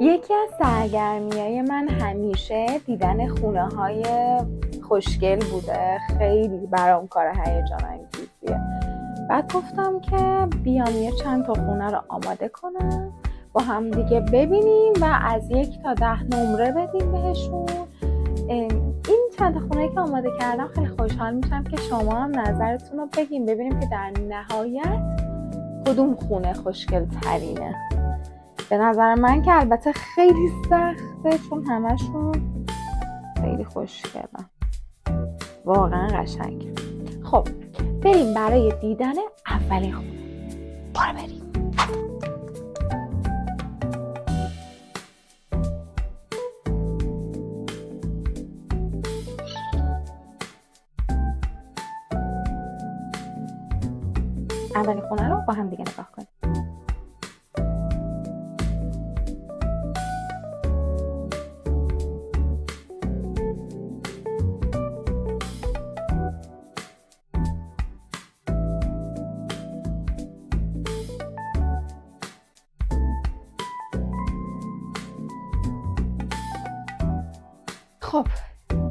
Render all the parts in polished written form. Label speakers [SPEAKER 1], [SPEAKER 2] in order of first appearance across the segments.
[SPEAKER 1] یکی از سرگرمی‌های من همیشه دیدن خونه‌های خوشگل بوده. خیلی برام کار هیجان انگیزیه. بعد گفتم که بیام یه چند تا خونه رو آماده کنم با هم دیگه ببینیم و از 1 تا 10 نمره بدیم بهشون. این چند تا خونه که آماده کردم خیلی خوشحال میشم که شما هم نظرتون رو بگیم، ببینیم که در نهایت کدوم خونه خوشگل ترینه. به نظر من که البته خیلی سخته چون همشون خیلی خوشگلن، واقعا قشنگ. خب بریم برای دیدن اولین خونه. برو بریم. اولین خونه رو با هم دیگه نگاه کنیم. خب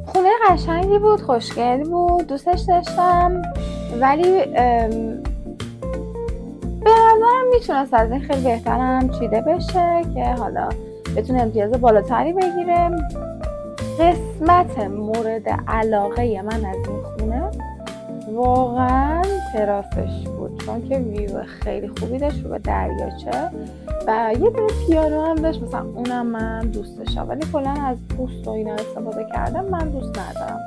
[SPEAKER 1] خونه قشنگی بود، خوشگل بود، دوستش داشتم، ولی به نظرم میتونست از این خیلی بهترم چیده بشه که حالا بتونه امتیاز بالاتری بگیره. قسمت مورد علاقه من از این خونه واقعا تراسش بود، چون که ویو خیلی خوبی داشت رو به دریاچه و یه دونه پیانو هم داشت، مثلا اونم من دوست داشتم، ولی کلا از پوست و اینا استفاده کردم من دوست ندارم.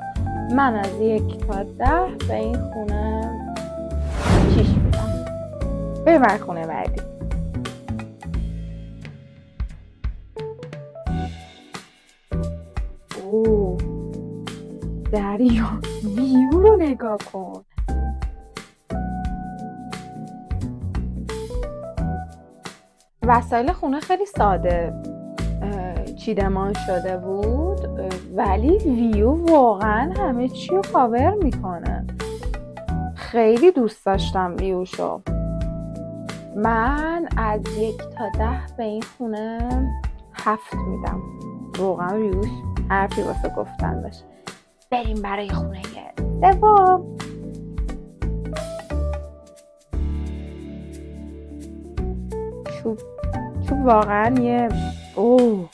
[SPEAKER 1] من از 1 تا 10 به این خونه 6 میدم. بریم بر خونه بعدی. اوه دریا، ویو رو نگاه کن. وسایل خونه خیلی ساده چیدمان شده بود، ولی ویو واقعا همه چی رو کاور میکنه. خیلی دوست داشتم ویوشو. من از 1 تا 10 به این خونه 7 میدم. واقعا ویوش حرفی واسه گفتن داشت. بریم برای خونه دوم. چوب واقعا یه اوه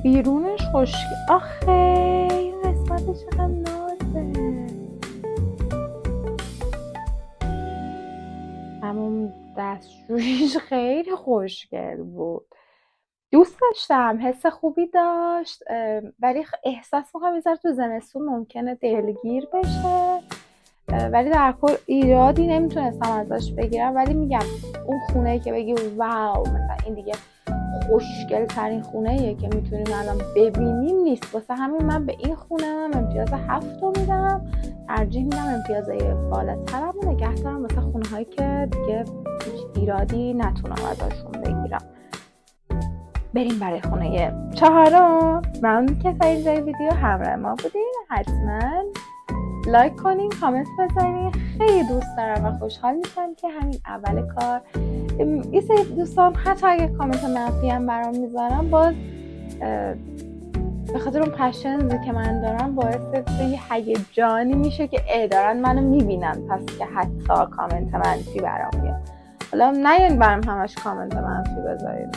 [SPEAKER 1] بیرونش خوشگل. آخه این قسمتش چقدر نازه. همون دستشویش خیلی خوشگل بود، دوست داشتم، حس خوبی داشت، ولی احساس میکنم یه ذره تو زمستون ممکنه دلگیر بشه، ولی در کل ایرادی نمیتونستم ازش بگیرم. ولی میگم اون خونه‌ای که بگی واو مثلا این دیگه خوشگل ترین خونه‌ایه که میتونیم الان ببینیم نیست. واسه همین من به این خونه هم امتیاز 7 رو میدم. ترجیح میدم امتیازهای بالاترم رو نگه دارم واسه خونه‌هایی که دیگه هیچ ایرادی نتونم ازشون بگیرم. بریم برای خونه 4. ممنون که تا اینجای ویدیو همراه ما بودین. حتما لایک کنین، کامنت بذارین. خیلی دوست دارم و خوشحال میشم که همین اول کار یه سری دوستان حتی اگه کامنت منفی هم برام میذارم، باز به خاطر اون پشنزی که من دارم باعث یه هیجانی میشه که دارن منو میبینن، پس که حتی کامنت منفی برام میاد. حالا نیاین برام همش کامنت منفی بذارین،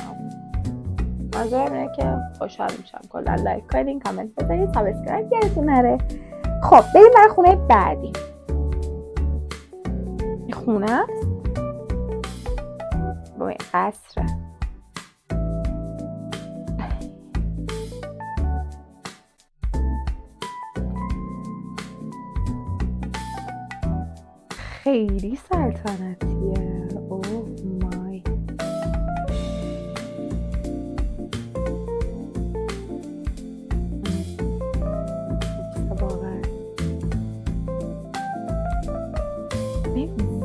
[SPEAKER 1] منظورم اینه که خوشحال میشم کلا لایک کنین، کامنت بذارین، سابسکرایب یادتون نره. خب بریم برای خونه بعدی. این خونه است با این قصره. خیلی سلطنتیه. اوه مای.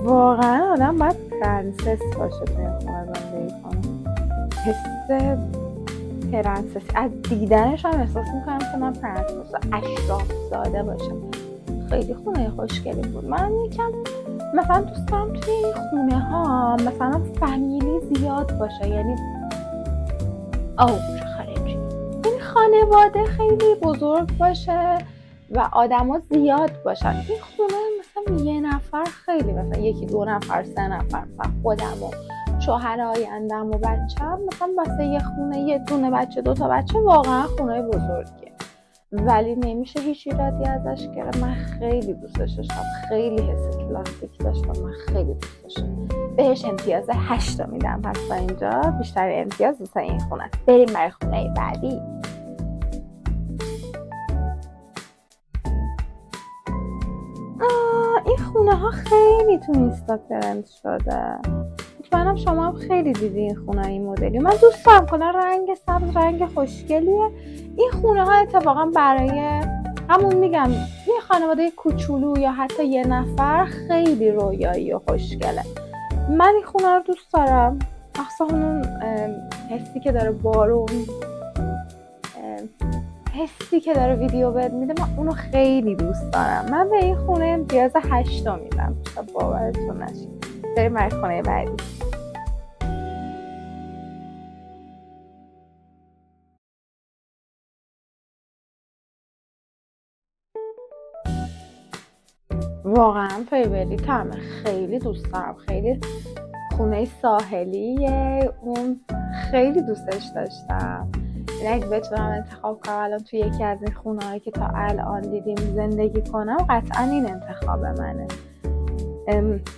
[SPEAKER 1] واقعا آدم باید پرنسس باشه توی خونه زندگی کنه. حس پرنسسی، از دیدنش هم احساس میکنم که من پرنسس اشراف زاده باشم. خیلی خونه خوشگلی بود. من یکم مثلا دوست دارم توی این خونه ها مثلا فامیلی زیاد باشه، یعنی یعنی خانواده خیلی بزرگ باشه و آدما زیاد باشن. این خونه مثلا یه نفر خیلی، مثلا یکی 2 نفر 3 نفر، مثلا خودم و شوهر آیندم و بچه‌م، مثلا واسه یه خونه یه دونه بچه 2 تا بچه واقعا خونه بزرگیه، ولی نمیشه هیچ ایرادی ازش گرفت. من خیلی دوستش داشتم، خیلی حس کلاسیک داشتم، من خیلی دوست داشتم. بهش امتیاز 8 میدم. پس تا اینجا بیشتر امتیاز واسه این خونه است. بریم برای خونه بعدی. این خونه ها خیلی تو اینستا ترند شده. مطمئنم شما هم خیلی دیدی این خونه این مدلی. من دوست دارم، کلا رنگ سبز رنگ خوشگلیه. این خونه ها اتفاقا برای همون میگم یه خانواده کوچولو یا حتی یه نفر خیلی رویایی و خوشگله. من این خونه رو دوست دارم، مخصوصا اون حسی که داره بارون، حسی که داره ویدیو بهت میده، من اونو خیلی دوست دارم. من به این خونه امتیاز 8 میدم. شاید باورتون نشه. بریم برای خونه بعدی. واقعا فیوریت همه، خیلی دوست دارم. خیلی خونه ساحلیه، اون خیلی دوستش داشتم. یعنی اگه بتونم انتخاب کنم الان توی یکی از این خونه هایی که تا الان دیدیم زندگی کنم، قطعا این انتخاب منه.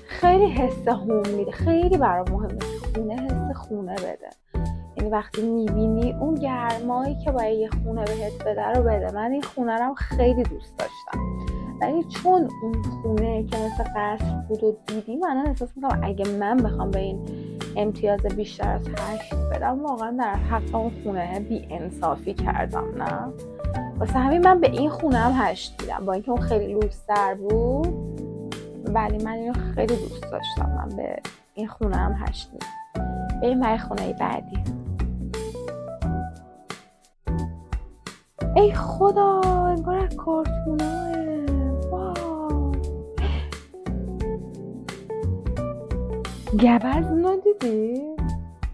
[SPEAKER 1] خیلی حس هوم میده، خیلی برام مهمه که خونه حس خونه بده. یعنی وقتی میبینی اون گرمایی که باید یه خونه بهت بده رو بده. من این خونه رو خیلی دوست داشتم، ولی چون اون خونه که مثل قصر بود و دیدیم، من احساس میکنم اگه من بخوام به این امتیاز بیشتر از 8 بدم، واقعا در حق اون خونه بی انصافی کردم. نه، واسه همین من به این خونه هم 8 میدم، با اینکه اون خیلی لوکس‌تر بود، ولی من اینو خیلی دوست داشتم. من به این خونه هم 8 میدم. بریم برای خونه بعدی. ای خدا، انگار از کارتوناه. واو، گبز اینو دیدی؟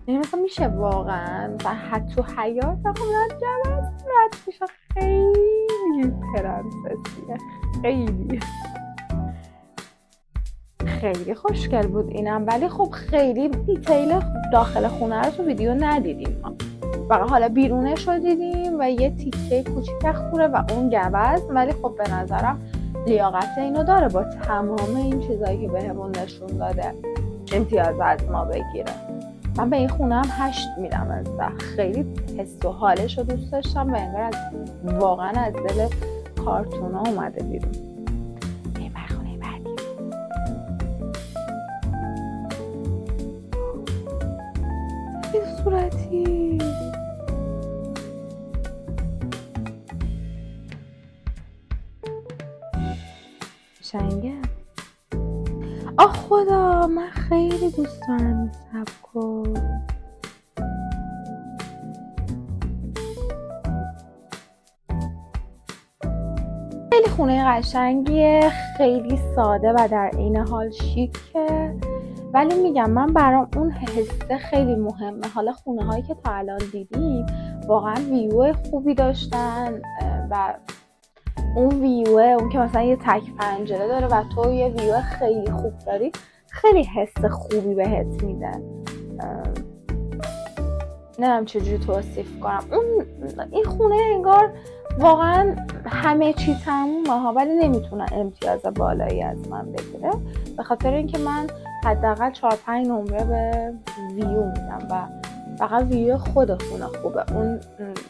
[SPEAKER 1] یعنی مثلا میشه واقعا مثلا حتی حیات بخونن گبز رد میشه. خیلی پرنسسیه، خیلی خیلی خوشگل بود اینم، ولی خب خیلی دیتیل داخل خونه رو تو ویدیو ندیدیم ما. فقط حالا بیرونش رو دیدیم و یه تیکه کوچیک خوره و اون گبز، ولی خب به نظرم لیاقت اینو داره با تمام این چیزایی که بهمون نشون داده امتیاز از ما بگیره. من به این خونه هم 8 میدم از 10. خیلی حس و حالش رو دوست داشتم و انگار واقعا از دل کارتونا اومده بیرون. بریم بر خونه بعدی. این صورتی شنگه. آه خدا، من خیلی دوست دارم این سبکو. خیلی خونه قشنگیه، خیلی ساده و در عین حال شیکه، ولی میگم من برام اون حسه خیلی مهمه. حالا خونه هایی که تا الان دیدیم واقعا ویو خوبی داشتن و اون ویوه، اون که مثلا یه تک پنجره داره و تو یه ویو خیلی خوب داری، خیلی حس خوبی بهت میده. نمیدونم چجوری توصیف کنم. این خونه انگار واقعا همه چی تمومه ها، ولی نمیتونه امتیاز بالایی از من بگیره، به خاطر اینکه من حداقل 4-5 نمره به ویو میدم و فقط ویو خود خونه خوبه. اون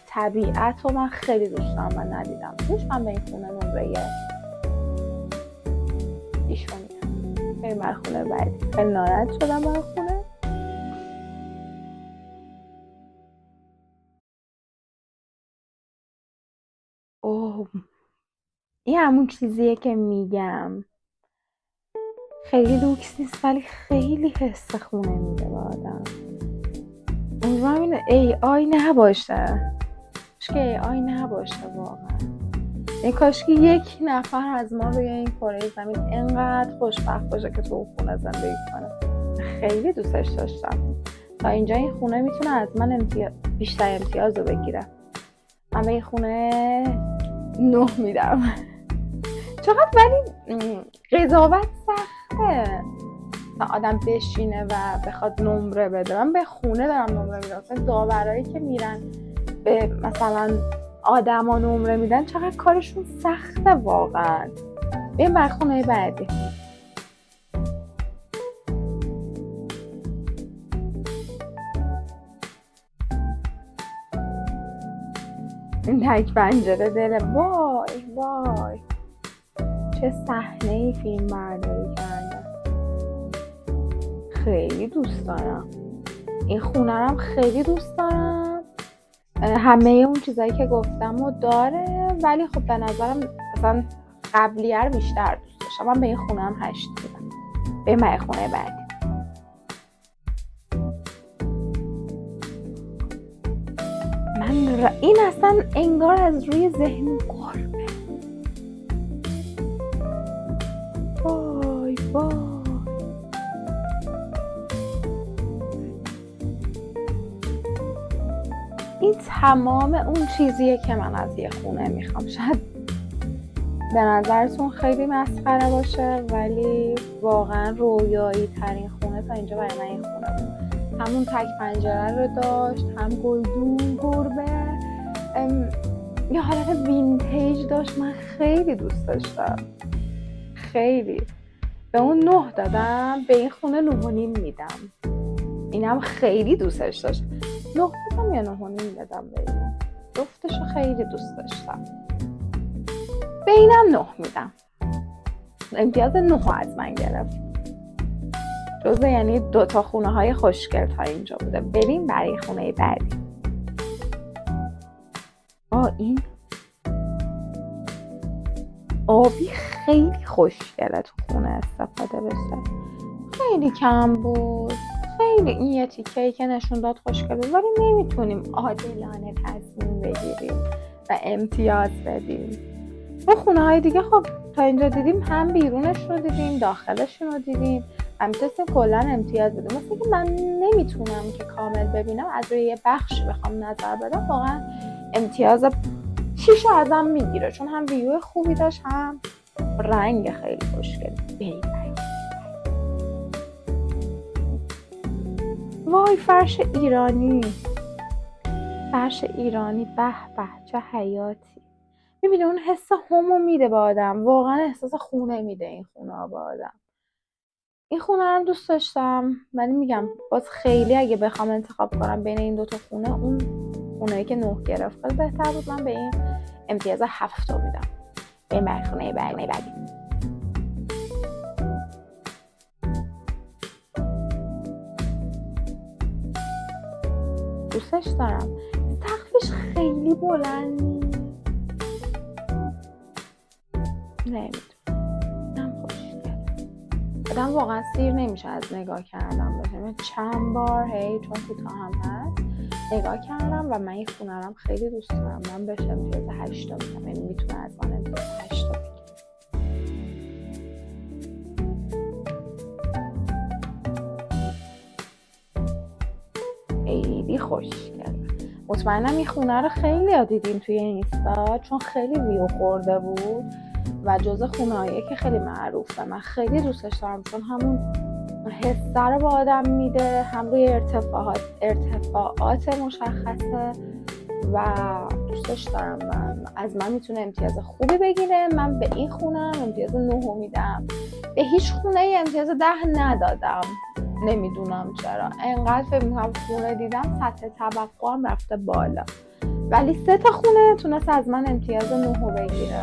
[SPEAKER 1] طبیعت رو من خیلی دوست دارم و ندیدم توش. من به این خونه نمره 6 میدم. بریم بر خونه بعدی. خیلی ناراحت شدم بر خونه. اوه، این همون چیزیه که میگم، خیلی لوکس نیست ولی خیلی حس خونه میده به آدم. امیدوارم این AI نباشه، که AI نباشه واقعا. این کاش که یک نفر از ما روی این کره زمین انقدر خوشبخت باشه که تو اون خونه زندگی کنه. خیلی دوستش داشتم. تا اینجا این خونه میتونه از من بیشتر امتیاز رو بگیره. من به این خونه 9 میدم. چقدر ولی قضاوت سخته تا آدم بشینه و بخواد نمره بده. من به خونه دارم نمره میدم. مثلا داورایی که میرن به مثلا آدما نمره میدن چقدر کارشون سخته واقعا. بریم بر خونه بعدی. این تک پنجره دل وای وای چه صحنه ای فیلم برداری کرده. خیلی دوست دارم این خونه رم، خیلی دوست دارم. همه اون چیزایی که گفتم رو داره، ولی خب به نظرم مثلا قبلیه رو بیشتر دوست داشتم. من به این خونه هم 8 میدم. به من خونه بعدی. این اصلا انگار از روی ذهن قربه. وای وای این تمام اون چیزیه که من از یه خونه میخوام. شاید به نظرتون خیلی مسخره باشه، ولی واقعا رویایی ترین خونه تا اینجا برای من این خونه بود. همون تک پنجره رو داشت، هم گلدون گربه، یه حالت وینتیج داشت. من خیلی دوست داشتم، خیلی. به اون 9 دادم، به این خونه 9.5 میدم. اینم خیلی دوستش داشت. 9 بدم یا 9.5 بدم به این. جفتشو خیلی دوست داشتم. به اینم 9 میدم. امتیاز 9 از من گرفت. جزء یعنی 2 تا خونه های خوشگل تا اینجا بوده. بریم برای خونه بعدی. این آبی خیلی خوشگله تو خونه استفاده بشه. خیلی کم بود. خیلی این یه تیکه‌ای که نشون داد خوشگله، ولی نمیتونیم عادلانه تصمیم بگیریم و امتیاز بدیم. و خونه های دیگه خب تا اینجا دیدیم، هم بیرونش رو دیدیم، داخلشون رو دیدیم، هم میتونستیم کلا امتیاز بدیم. مثلا که من نمیتونم که کامل ببینم، از روی یه بخشی بخوام نظر بدم، واقعا امتیاز 6 ازم میگیره، چون هم ویو خوبی داشت، هم رنگ خیلی خوشگلی. وای فرش ایرانی، فرش ایرانی، به به چه حیاتی. میبینی اون حس همو میده به آدم، واقعا احساس خونه میده این خونه ها به آدم. این خونه هم دوست داشتم، ولی میگم باز خیلی اگه بخوام انتخاب کنم بین این 2 تا خونه، اون خونه‌ای که 9 گرفت خیلی بهتر بود. من به این امتیاز 7 میدم. به این خونه بعدی. دوستش دارم. سقفش خیلی بلند نیست. نمیدونم خوشگله. آدم واقعا سیر نمیشه از نگاه کردم بهش. چند بار چون کوتاه هم هست نگاه کردم و من این خونه رم خیلی دوست دارم. من بهش امتیاز 8 میدم. یعنی میتونه از من امتیاز 8 بگیره. خیلی خوشگله. مطمئنم این خونه رو خیلی دیدین توی اینستا، چون خیلی ویو خورده بود و جزء خونه‌هایی که خیلی معروفه. من خیلی دوستش دارم، چون همون حس رو به آدم میده، هم روی ارتفاعات مشخصه و دوستش دارم. از من میتونه امتیاز خوبی بگیره. من به این خونه امتیاز 9 میدم. به هیچ خونه امتیاز 10 ندادم. نمیدونم چرا. انقدر فکر میکنم خونه دیدم سطح توقعم رفته بالا، ولی 3 تا خونه تونست از من امتیاز 9 بگیره.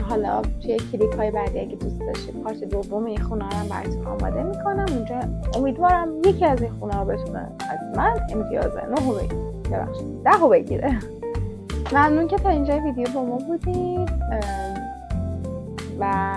[SPEAKER 1] حالا توی کلیپ های بعدی اگه دوست داشتید پارت دوم این خونه رو براتون آماده میکنم. اونجا امیدوارم یکی از این خونه ها بتونه از من امتیاز 9 بگیره، 10 بگیره. ممنون که تا اینجا ویدیو با ما بودید و